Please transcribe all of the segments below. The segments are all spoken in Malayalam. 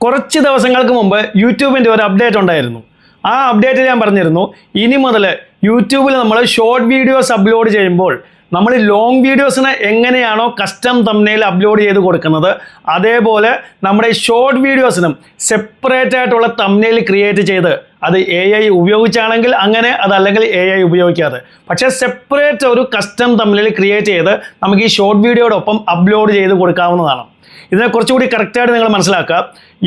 കുറച്ച് ദിവസങ്ങൾക്ക് മുമ്പ് യൂട്യൂബിൻ്റെ ഒരു അപ്ഡേറ്റ് ഉണ്ടായിരുന്നു. ആ അപ്ഡേറ്റിൽ ഞാൻ പറഞ്ഞിരുന്നു, ഇനി മുതൽ യൂട്യൂബിൽ നമ്മൾ ഷോർട്ട് വീഡിയോസ് അപ്ലോഡ് ചെയ്യുമ്പോൾ നമ്മൾ ലോങ് വീഡിയോസിന് എങ്ങനെയാണോ കസ്റ്റം തംബ്നെയിൽ അപ്ലോഡ് ചെയ്ത് കൊടുക്കുന്നത്, അതേപോലെ നമ്മുടെ ഷോർട്ട് വീഡിയോസിനും സെപ്പറേറ്റ് ആയിട്ടുള്ള തംബ്നെയിൽ ക്രിയേറ്റ് ചെയ്ത്, അത് AI ഉപയോഗിച്ചാണെങ്കിൽ അങ്ങനെ, അതല്ലെങ്കിൽ AI ഉപയോഗിക്കാതെ, പക്ഷേ സെപ്പറേറ്റ് ഒരു കസ്റ്റം തംബ്നെയിൽ ക്രിയേറ്റ് ചെയ്ത് നമുക്ക് ഈ ഷോർട്ട് വീഡിയോടൊപ്പം അപ്ലോഡ് ചെയ്ത് കൊടുക്കാവുന്നതാണ്. ഇതിനെ കുറച്ചുകൂടി കറക്റ്റായിട്ട് നിങ്ങൾ മനസ്സിലാക്കുക.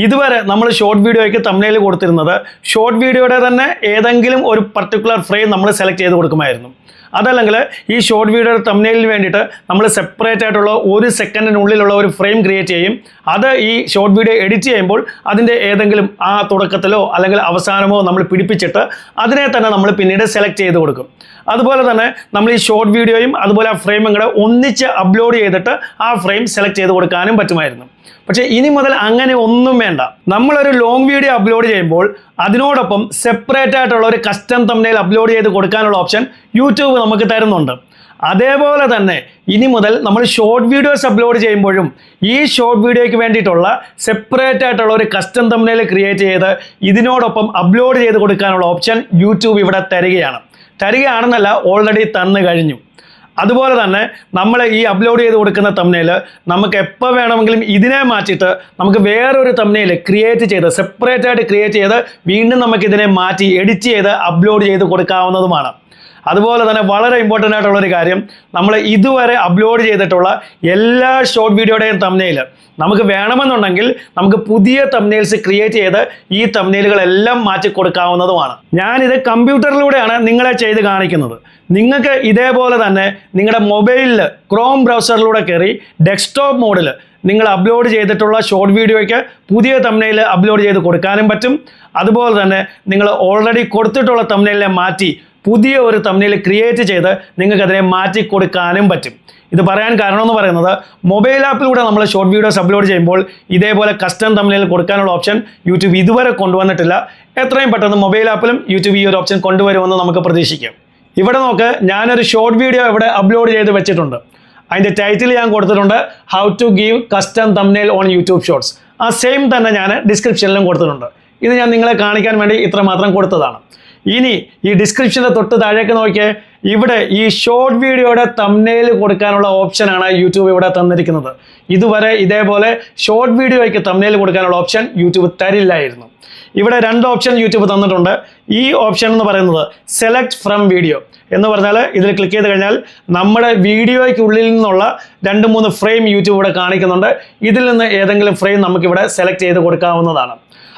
ഇതുവരെ നമ്മൾ ഷോർട്ട് വീഡിയോയ്ക്ക് തംബ്നെയിൽ കൊടുത്തിരുന്നത് ഷോർട്ട് വീഡിയോയുടെ തന്നെ ഏതെങ്കിലും ഒരു പർട്ടിക്കുലർ ഫ്രെയിം നമ്മൾ സെലക്ട് ചെയ്ത് കൊടുക്കുമായിരുന്നു. അതല്ലെങ്കിൽ ഈ ഷോർട്ട് വീഡിയോയുടെ തംബ്നെയിലിന് വേണ്ടിയിട്ട് നമ്മൾ സെപ്പറേറ്റ് ആയിട്ടുള്ള 1 സെക്കൻഡിനുള്ളിലുള്ള ഒരു ഫ്രെയിം ക്രിയേറ്റ് ചെയ്യും. അത് ഈ ഷോർട്ട് വീഡിയോ എഡിറ്റ് ചെയ്യുമ്പോൾ അതിൻ്റെ ഏതെങ്കിലും ആ തുടക്കത്തിലോ അല്ലെങ്കിൽ അവസാനമോ നമ്മൾ പിടിപ്പിച്ചിട്ട് അതിനെ തന്നെ നമ്മൾ പിന്നീട് സെലക്ട് ചെയ്ത് കൊടുക്കും. അതുപോലെ തന്നെ നമ്മൾ ഈ ഷോർട്ട് വീഡിയോയും അതുപോലെ ആ ഫ്രെയിമും കൂടെ ഒന്നിച്ച് അപ്ലോഡ് ചെയ്തിട്ട് ആ ഫ്രെയിം സെലക്ട് ചെയ്ത് കൊടുക്കാനും പറ്റുമായിരുന്നു. പക്ഷേ ഇനി മുതൽ അങ്ങനെ ഒന്നും വേണ്ട. നമ്മളൊരു ലോങ് വീഡിയോ അപ്ലോഡ് ചെയ്യുമ്പോൾ അതിനോടൊപ്പം സെപ്പറേറ്റ് ആയിട്ടുള്ള ഒരു കസ്റ്റം തംബ്നെയിൽ അപ്ലോഡ് ചെയ്ത് കൊടുക്കാനുള്ള ഓപ്ഷൻ യൂട്യൂബ് നമുക്ക് തരുന്നുണ്ട്. അതേപോലെ തന്നെ ഇനി മുതൽ നമ്മൾ ഷോർട്ട് വീഡിയോസ് അപ്ലോഡ് ചെയ്യുമ്പോഴും ഈ ഷോർട്ട് വീഡിയോയ്ക്ക് വേണ്ടിയിട്ടുള്ള സെപ്പറേറ്റ് ആയിട്ടുള്ള ഒരു കസ്റ്റം തംബ്നെയിൽ ക്രിയേറ്റ് ചെയ്ത് ഇതിനോടൊപ്പം അപ്ലോഡ് ചെയ്ത് കൊടുക്കാനുള്ള ഓപ്ഷൻ യൂട്യൂബ് ഇവിടെ തരികയാണെന്നല്ല, ഓൾറെഡി തന്നു കഴിഞ്ഞു. അതുപോലെ തന്നെ നമ്മൾ ഈ അപ്ലോഡ് ചെയ്ത് കൊടുക്കുന്ന തംബ്നെയിൽ നമുക്ക് എപ്പോൾ വേണമെങ്കിലും ഇതിനെ മാറ്റിയിട്ട് നമുക്ക് വേറൊരു തംബ്നെയിൽ ക്രിയേറ്റ് ചെയ്ത് സെപ്പറേറ്റ് ആയിട്ട് ക്രിയേറ്റ് ചെയ്ത് വീണ്ടും നമുക്കിതിനെ മാറ്റി എഡിറ്റ് ചെയ്ത് അപ്ലോഡ് ചെയ്ത് കൊടുക്കാവുന്നതുമാണ്. അതുപോലെ തന്നെ വളരെ ഇമ്പോർട്ടൻ്റ് ആയിട്ടുള്ളൊരു കാര്യം, നമ്മൾ ഇതുവരെ അപ്ലോഡ് ചെയ്തിട്ടുള്ള എല്ലാ ഷോർട്ട് വീഡിയോയുടെയും തംബ്നെയിൽ നമുക്ക് വേണമെന്നുണ്ടെങ്കിൽ നമുക്ക് പുതിയ തംബ്നെയിൽസ് ക്രിയേറ്റ് ചെയ്ത് ഈ തംബ്നെയിലുകളെല്ലാം മാറ്റി കൊടുക്കാവുന്നതുമാണ്. ഞാനിത് കമ്പ്യൂട്ടറിലൂടെയാണ് നിങ്ങളെ ചെയ്ത് കാണിക്കുന്നത്. നിങ്ങൾക്ക് ഇതേപോലെ തന്നെ നിങ്ങളുടെ മൊബൈലിൽ ക്രോം ബ്രൗസറിലൂടെ കയറി ഡെസ്ക്ടോപ്പ് മോഡിൽ നിങ്ങൾ അപ്ലോഡ് ചെയ്തിട്ടുള്ള ഷോർട്ട് വീഡിയോയ്ക്ക് പുതിയ തംബ്നെയിൽ അപ്ലോഡ് ചെയ്ത് കൊടുക്കാനും പറ്റും. അതുപോലെ തന്നെ നിങ്ങൾ ഓൾറെഡി കൊടുത്തിട്ടുള്ള തംബ്നെയിലിനെ മാറ്റി പുതിയ ഒരു തംബ്നെയിൽ ക്രിയേറ്റ് ചെയ്ത് നിങ്ങൾക്കതിനെ മാറ്റി കൊടുക്കാനും പറ്റും. ഇത് പറയാൻ കാരണം എന്ന് പറയുന്നത്, മൊബൈൽ ആപ്പിലൂടെ നമ്മൾ ഷോർട്ട് വീഡിയോസ് അപ്ലോഡ് ചെയ്യുമ്പോൾ ഇതേപോലെ കസ്റ്റം തംബ്നെയിൽ കൊടുക്കാനുള്ള ഓപ്ഷൻ യൂട്യൂബ് ഇതുവരെ കൊണ്ടുവന്നിട്ടില്ല. എത്രയും പെട്ടെന്ന് മൊബൈൽ ആപ്പിലും യൂട്യൂബ് ഈ ഒരു ഓപ്ഷൻ കൊണ്ടുവരുമെന്ന് നമുക്ക് പ്രതീക്ഷിക്കാം. ഇവിടെ നോക്ക്, ഞാനൊരു ഷോർട്ട് വീഡിയോ ഇവിടെ അപ്ലോഡ് ചെയ്ത് വെച്ചിട്ടുണ്ട്. അതിൻ്റെ ടൈറ്റിൽ ഞാൻ കൊടുത്തിട്ടുണ്ട്, how to give custom thumbnail on YouTube shorts. ആ സെയിം തന്നെ ഞാൻ ഡിസ്ക്രിപ്ഷനിലും കൊടുത്തിട്ടുണ്ട്. ഇത് ഞാൻ നിങ്ങളെ കാണിക്കാൻ വേണ്ടി ഇത്രമാത്രം കൊടുത്തതാണ്. ഇനി ഈ ഡിസ്ക്രിപ്ഷൻ്റെ തൊട്ട് താഴേക്ക് നോക്കിയേ, ഇവിടെ ഈ ഷോർട്ട് വീഡിയോയുടെ തംബ്നെയിൽ കൊടുക്കാനുള്ള ഓപ്ഷനാണ് യൂട്യൂബ് ഇവിടെ തന്നിരിക്കുന്നത്. ഇതുവരെ ഇതേപോലെ ഷോർട്ട് വീഡിയോയ്ക്ക് തംബ്നെയിൽ കൊടുക്കാനുള്ള ഓപ്ഷൻ യൂട്യൂബ് തരില്ലായിരുന്നു. ഇവിടെ 2 ഓപ്ഷൻ യൂട്യൂബ് തന്നിട്ടുണ്ട്. ഈ ഓപ്ഷൻ എന്ന് പറയുന്നത് സെലക്ട് ഫ്രം വീഡിയോ എന്ന് പറഞ്ഞാൽ ഇതിൽ ക്ലിക്ക് ചെയ്ത് കഴിഞ്ഞാൽ നമ്മുടെ വീഡിയോയ്ക്കുള്ളിൽ നിന്നുള്ള 2-3 ഫ്രെയിം യൂട്യൂബ് ഇവിടെ കാണിക്കുന്നുണ്ട്. ഇതിൽ നിന്ന് ഏതെങ്കിലും ഫ്രെയിം നമുക്കിവിടെ സെലക്ട് ചെയ്ത് കൊടുക്കാവുന്നതാണ്.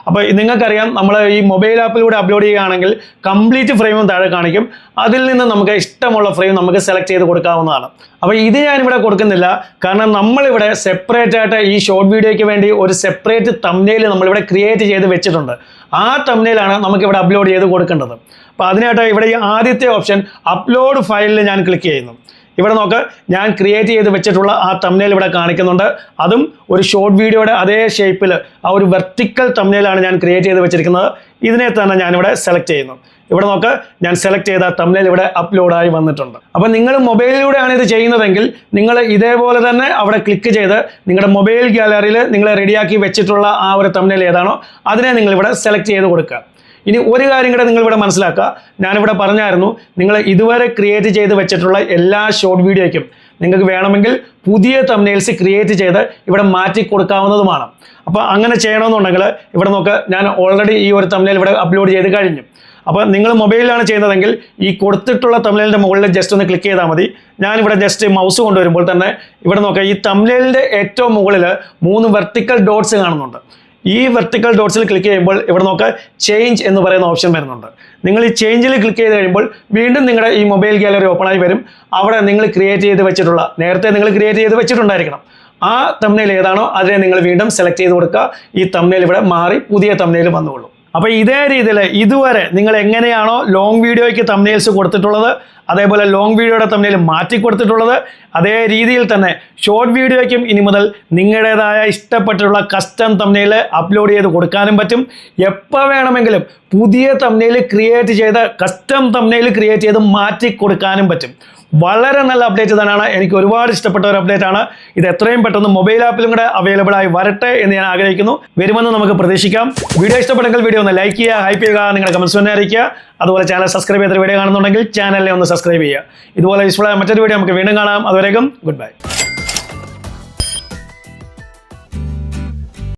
അപ്പോൾ നിങ്ങൾക്കറിയാം, നമ്മൾ ഈ മൊബൈൽ ആപ്പിലൂടെ അപ്ലോഡ് ചെയ്യുകയാണെങ്കിൽ കംപ്ലീറ്റ് ഫ്രെയിമും താഴെ കാണിക്കും. അതിൽ നിന്ന് നമുക്ക് ഇഷ്ടമുള്ള ഫ്രെയിം നമുക്ക് സെലക്ട് ചെയ്ത് കൊടുക്കാവുന്നതാണ്. അപ്പോൾ ഇത് ഞാനിവിടെ കൊടുക്കുന്നില്ല, കാരണം നമ്മളിവിടെ സെപ്പറേറ്റ് ആയിട്ട് ഈ ഷോർട്ട് വീഡിയോയ്ക്ക് വേണ്ടി ഒരു സെപ്പറേറ്റ് തംബ്നെയിൽ നമ്മളിവിടെ ക്രിയേറ്റ് ചെയ്ത് വെച്ചിട്ടുണ്ട്. ആ തംബ്നെയിലാണ് നമുക്കിവിടെ അപ്ലോഡ് ചെയ്ത് കൊടുക്കേണ്ടത്. അപ്പോൾ അതിനായിട്ട് ഇവിടെ ഈ ആദ്യത്തെ ഓപ്ഷൻ അപ്ലോഡ് ഫയലിൽ ഞാൻ ക്ലിക്ക് ചെയ്യുന്നു. ഇവിടെ നോക്ക്, ഞാൻ ക്രിയേറ്റ് ചെയ്ത് വെച്ചിട്ടുള്ള ആ തംബ്നെയിൽ ഇവിടെ കാണിക്കുന്നുണ്ട്. അതും ഒരു ഷോർട്ട് വീഡിയോയുടെ അതേ ഷേപ്പിൽ ആ ഒരു വെർട്ടിക്കൽ തംബ്നെയിലാണ് ഞാൻ ക്രിയേറ്റ് ചെയ്ത് വെച്ചിരിക്കുന്നത്. ഇതിനെ തന്നെ ഞാനിവിടെ സെലക്ട് ചെയ്യുന്നു. ഇവിടെ നോക്ക്, ഞാൻ സെലക്ട് ചെയ്ത തംബ്നെയിൽ ഇവിടെ അപ്ലോഡായി വന്നിട്ടുണ്ട്. അപ്പോൾ നിങ്ങൾ മൊബൈലിലൂടെയാണ് ഇത് ചെയ്യുന്നതെങ്കിൽ നിങ്ങൾ ഇതേപോലെ തന്നെ അവിടെ ക്ലിക്ക് ചെയ്ത് നിങ്ങളുടെ മൊബൈൽ ഗാലറിയിൽ നിങ്ങൾ റെഡിയാക്കി വെച്ചിട്ടുള്ള ആ ഒരു തംബ്നെയിൽ ഏതാണോ അതിനെ നിങ്ങളിവിടെ സെലക്ട് ചെയ്ത് കൊടുക്കുക. ഇനി ഒരു കാര്യം കൂടെ നിങ്ങളിവിടെ മനസ്സിലാക്കുക, ഞാനിവിടെ പറഞ്ഞായിരുന്നു, നിങ്ങൾ ഇതുവരെ ക്രിയേറ്റ് ചെയ്ത് വെച്ചിട്ടുള്ള എല്ലാ ഷോർട്ട് വീഡിയോയ്ക്കും നിങ്ങൾക്ക് വേണമെങ്കിൽ പുതിയ തംബ്നെയിൽസ് ക്രിയേറ്റ് ചെയ്ത് ഇവിടെ മാറ്റി കൊടുക്കാവുന്നതുമാണ്. അപ്പോൾ അങ്ങനെ ചെയ്യണമെന്നുണ്ടെങ്കിൽ ഇവിടെ നോക്ക്, ഞാൻ ഓൾറെഡി ഈ ഒരു തംബ്നെയിൽ ഇവിടെ അപ്ലോഡ് ചെയ്ത് കഴിഞ്ഞു. അപ്പോൾ നിങ്ങൾ മൊബൈലിലാണ് ചെയ്യുന്നതെങ്കിൽ ഈ കൊടുത്തിട്ടുള്ള തംബ്നെയിലിൻ്റെ മുകളിൽ ജസ്റ്റ് ഒന്ന് ക്ലിക്ക് ചെയ്താൽ മതി. ഞാനിവിടെ ജസ്റ്റ് മൗസ് കൊണ്ടുവരുമ്പോൾ തന്നെ ഇവിടെ നോക്കുക, ഈ തംബ്നെയിലിൻ്റെ ഏറ്റവും മുകളിൽ 3 വെർട്ടിക്കൽ ഡോട്ട്സ് കാണുന്നുണ്ട്. ഈ വെർട്ടിക്കൽ ഡോട്ട്സിൽ ക്ലിക്ക് ചെയ്യുമ്പോൾ ഇവിടെ നോക്കുക, ചേഞ്ച് എന്ന് പറയുന്ന ഓപ്ഷൻ വരുന്നുണ്ട്. നിങ്ങൾ ഈ ചേഞ്ചിൽ ക്ലിക്ക് ചെയ്ത് കഴിയുമ്പോൾ വീണ്ടും നിങ്ങളുടെ ഈ മൊബൈൽ ഗാലറി ഓപ്പൺ ആയി വരും. അവിടെ നിങ്ങൾ ക്രിയേറ്റ് ചെയ്ത് വെച്ചിട്ടുള്ള, നേരത്തെ നിങ്ങൾ ക്രിയേറ്റ് ചെയ്ത് വെച്ചിട്ടുണ്ടായിരിക്കണം, ആ തംബ്നെയിൽ ഏതാണോ അതിനെ നിങ്ങൾ വീണ്ടും സെലക്ട് ചെയ്ത് കൊടുക്കുക. ഈ തംബ്നെയിൽ ഇവിടെ മാറി പുതിയ തംബ്നെയിൽ വന്നുകൊള്ളും. അപ്പോൾ ഇതേ രീതിയിൽ ഇതുവരെ നിങ്ങൾ എങ്ങനെയാണോ ലോങ് വീഡിയോയ്ക്ക് തംബ്നെയിൽസ് കൊടുത്തിട്ടുള്ളത്, അതേപോലെ ലോങ് വീഡിയോയുടെ തംബ്നെയിൽ മാറ്റി കൊടുത്തിട്ടുള്ളത്, അതേ രീതിയിൽ തന്നെ ഷോർട്ട് വീഡിയോയ്ക്കും ഇനി മുതൽ നിങ്ങളുടേതായ ഇഷ്ടപ്പെട്ടുള്ള കസ്റ്റം തംബ്നെയിൽ അപ്ലോഡ് ചെയ്ത് കൊടുക്കാനും പറ്റും. എപ്പോൾ വേണമെങ്കിലും പുതിയ തംബ്നെയിൽ ക്രിയേറ്റ് ചെയ്ത് കസ്റ്റം തംബ്നെയിൽ ക്രിയേറ്റ് ചെയ്ത് മാറ്റി കൊടുക്കാനും പറ്റും. വളരെ നല്ല അപ്ഡേറ്റ് തന്നെയാണ്. എനിക്ക് ഒരുപാട് ഇഷ്ടപ്പെട്ട ഒരു അപ്ഡേറ്റ് ആണ്. ഇത് എത്രയും പെട്ടെന്ന് മൊബൈൽ ആപ്പിലും കൂടെ അവൈലബിൾ ആയി വരട്ടെ എന്ന് ഞാൻ ആഗ്രഹിക്കുന്നു. വരുമെന്ന് നമുക്ക് പ്രതീക്ഷിക്കാം. വീഡിയോ ഇഷ്ടപ്പെട്ടെങ്കിൽ വീഡിയോ ഒന്ന് ലൈക്ക് ചെയ്യുക, ഹൈപ്പ് ചെയ്യുക, നിങ്ങളുടെ കമന്റ്സ് തന്നെ അറിയിക്കുക. അതുപോലെ ചാനൽ സബ്സ്ക്രൈബ് ചെയ്ത വീഡിയോ കാണുന്നുണ്ടെങ്കിൽ ചാനലിനെ ഒന്ന് സബ്സ്ക്രൈബ് ചെയ്യുക. ഇതുപോലെ യൂസ്ഫുൾ ആയ മറ്റൊരു വീഡിയോ നമുക്ക് വീണ്ടും കാണാം. അതുവരേക്കും ഗുഡ് ബൈ.